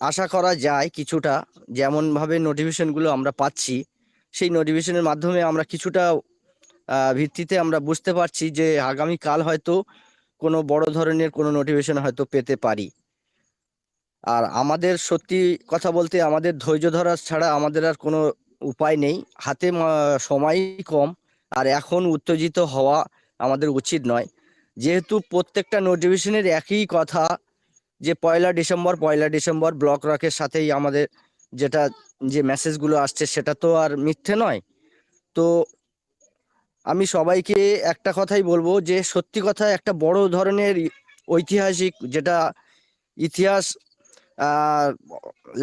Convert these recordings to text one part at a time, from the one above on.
আশা করা যায় কিছুটা, যেমনভাবে নোটিফিকেশনগুলো আমরা পাচ্ছি সেই নোটিফিকেশনের মাধ্যমে আমরা কিছুটা ভিত্তিতে আমরা বুঝতে পারছি যে আগামীকাল হয়তো কোনো বড় ধরনের কোনো নোটিফিকেশন হয়তো পেতে পারি। আর আমাদের সত্যি কথা বলতে আমাদের ধৈর্য ধরা ছাড়া আমাদের আর কোনো উপায় নেই, হাতে সময় কম। আর এখন উত্তেজিত হওয়া আমাদের উচিত নয়, যেহেতু প্রত্যেকটা নোটিফিকেশনের একই কথা যে পয়লা ডিসেম্বর ব্লক রকের সাথেই আমাদের যেটা যে মেসেজগুলো আসছে সেটা তো আর মিথ্যে নয়। তো আমি সবাইকে একটা কথাই বলবো যে সত্যি কথা একটা বড় ধরনের ঐতিহাসিক যেটা ইতিহাস আহ,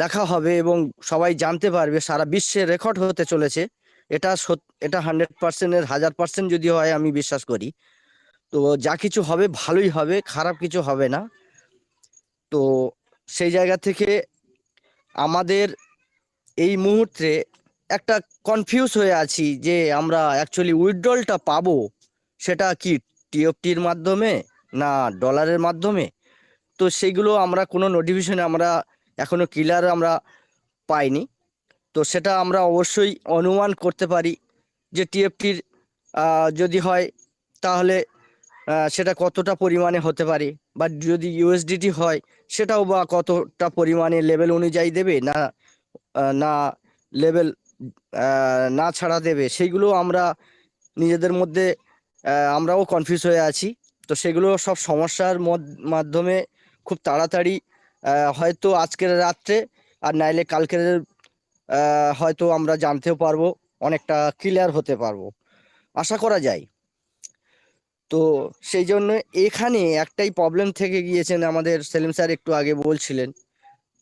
লেখা হবে এবং সবাই জানতে পারবে, সারা বিশ্বে রেকর্ড হতে চলেছে। এটা 100%-এর 1000% যদি হয় আমি বিশ্বাস করি। তো যা কিছু হবে ভালোই হবে, খারাপ কিছু হবে না। তো সেই জায়গা থেকে আমাদের এই মুহূর্তে একটা কনফিউজ হয়ে আছি যে আমরা অ্যাকচুয়ালি উইথড্রলটা পাবো সেটা কি টিএফটির মাধ্যমে না ডলারের মাধ্যমে। তো সেইগুলো আমরা কোনো নোটিফিকেশনে আমরা এখনো ক্লিয়ার আমরা পাইনি। তো সেটা আমরা অবশ্যই অনুমান করতে পারি যে টিএফটির যদি হয় তাহলে সেটা কতটা পরিমাণে হতে পারে, বা যদি ইউএসডিটি হয় সেটাও বা কতটা পরিমাণে লেভেল অনুযায়ী দেবে না না লেভেল না ছাড়া দেবে, সেইগুলো আমরা নিজেদের মধ্যে আমরাও কনফিউজ হয়ে আছি। তো সেগুলো সব সমস্যার মাধ্যমে খুব তাড়াতাড়ি হয়তো আজকের রাত্রে আর নাইলে কালকের হয়তো আমরা জানতেও পারবো, অনেকটা ক্লিয়ার হতে পারবো আশা করা যায়। তো সেই জন্য এখানে একটাই প্রবলেম থেকে গিয়েছেন, আমাদের সেলিম স্যার একটু আগে বলছিলেন,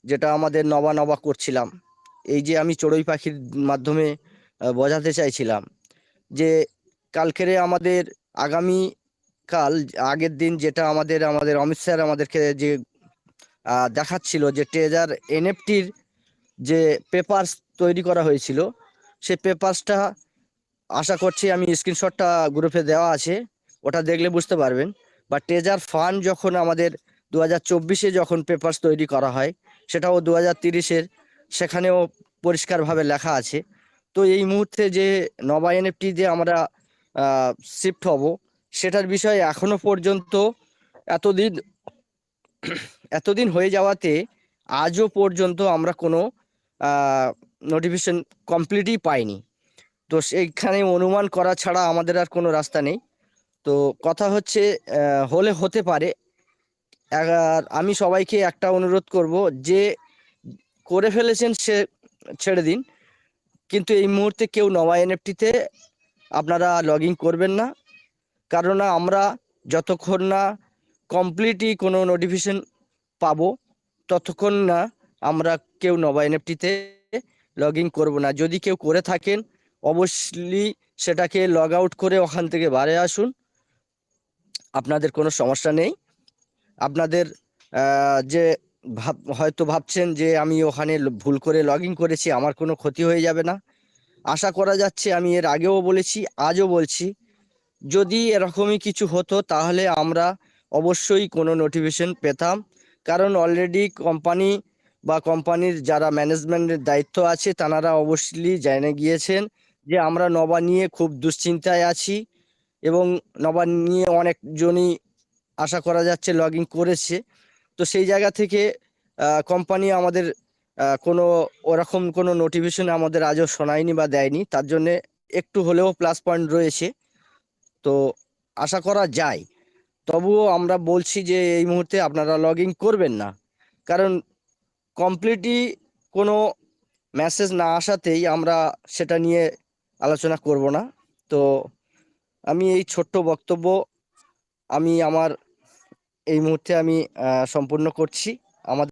যেটা আমাদের নবা নবা করছিলাম, এই যে আমি চড়ুই পাখির মাধ্যমে বোঝাতে চাইছিলাম যে কালকেরে আমাদের আগামী কাল আগের দিন যেটা আমাদের আমাদের অমিত স্যার আমাদেরকে যে দেখাচ্ছিল যে ট্রেজার এনএফটির যে পেপারস তৈরি করা হয়েছিল, সেই পেপারসটা আশা করছি আমি স্ক্রিনশটটা গ্রুপে দেওয়া আছে, ওটা দেখলে বুঝতে পারবেন। বা ট্রেজার ফান্ড যখন আমাদের 2024-এ যখন পেপারস তৈরি করা হয় সেটাও 2030-এর, সেখানেও পরিষ্কারভাবে লেখা আছে। তো এই মুহূর্তে যে নবা এনএফটি যে আমরা শিফট হব সেটার বিষয়ে এখনো পর্যন্ত এতদিন এতদিন হয়ে যাওয়াতে আজও পর্যন্ত আমরা কোনো নোটিফিকেশন কমপ্লিটই পাইনি। তো সেইখানে অনুমান করা ছাড়া আমাদের আর কোনো রাস্তা নেই। তো কথা হচ্ছে হলে হতে পারে। আর আমি সবাইকে একটা অনুরোধ করব যে করে ফেলেছেন সে ছেড়ে দিন, কিন্তু এই মুহূর্তে কেউ নবা এনএফটিতে আপনারা লগ ইন করবেন না। কারণ আমরা যতক্ষণ না কমপ্লিটই কোনো নোটিফিকেশন পাবো ততক্ষণ না আমরা কেউ নবা এনএফটিতে লগ ইন করবো না। যদি কেউ করে থাকেন অবশ্যই সেটাকে লগ আউট করে ওখান থেকে বাইরে আসুন, আপনাদের কোনো সমস্যা নেই। আপনাদের যে হয়তো ভাবছেন যে আমি ওখানে ভুল করে লগ ইন করেছি, আমার কোনো ক্ষতি হয়ে যাবে না। আশা করা যাচ্ছে, আমি এর আগেও বলেছি আজও বলছি, যদি এরকমই কিছু হতো তাহলে আমরা অবশ্যই কোনো নোটিফিকেশন পেতাম। কারণ অলরেডি কোম্পানি বা কোম্পানির যারা ম্যানেজমেন্টের দায়িত্ব আছে তারা অবশ্যই জেনে গিয়েছেন যে আমরা নবা নিয়ে খুব দুশ্চিন্তায় আছি, এবং নবা নিয়ে অনেকজনই আশা করা যাচ্ছে লগ ইন করেছে। তো সেই জায়গা থেকে কোম্পানি আমাদের কোনো ওরকম কোনো নোটিফিকেশন আমাদের আজও শোনায়নি বা দেয়নি, তার জন্যে একটু হলেও প্লাস পয়েন্ট রয়েছে। তো আশা করা যায়, তবুও আমরা বলছি যে এই মুহূর্তে আপনারা লগ ইন করবেন না, কারণ কমপ্লিটই কোনো মেসেজ না আসাতেই আমরা সেটা নিয়ে আলোচনা করব না। তো আমি এই ছোট্ট বক্তব্য আমি আমার এই মুহূর্তে আমি সম্পূর্ণ করছি। আমাদের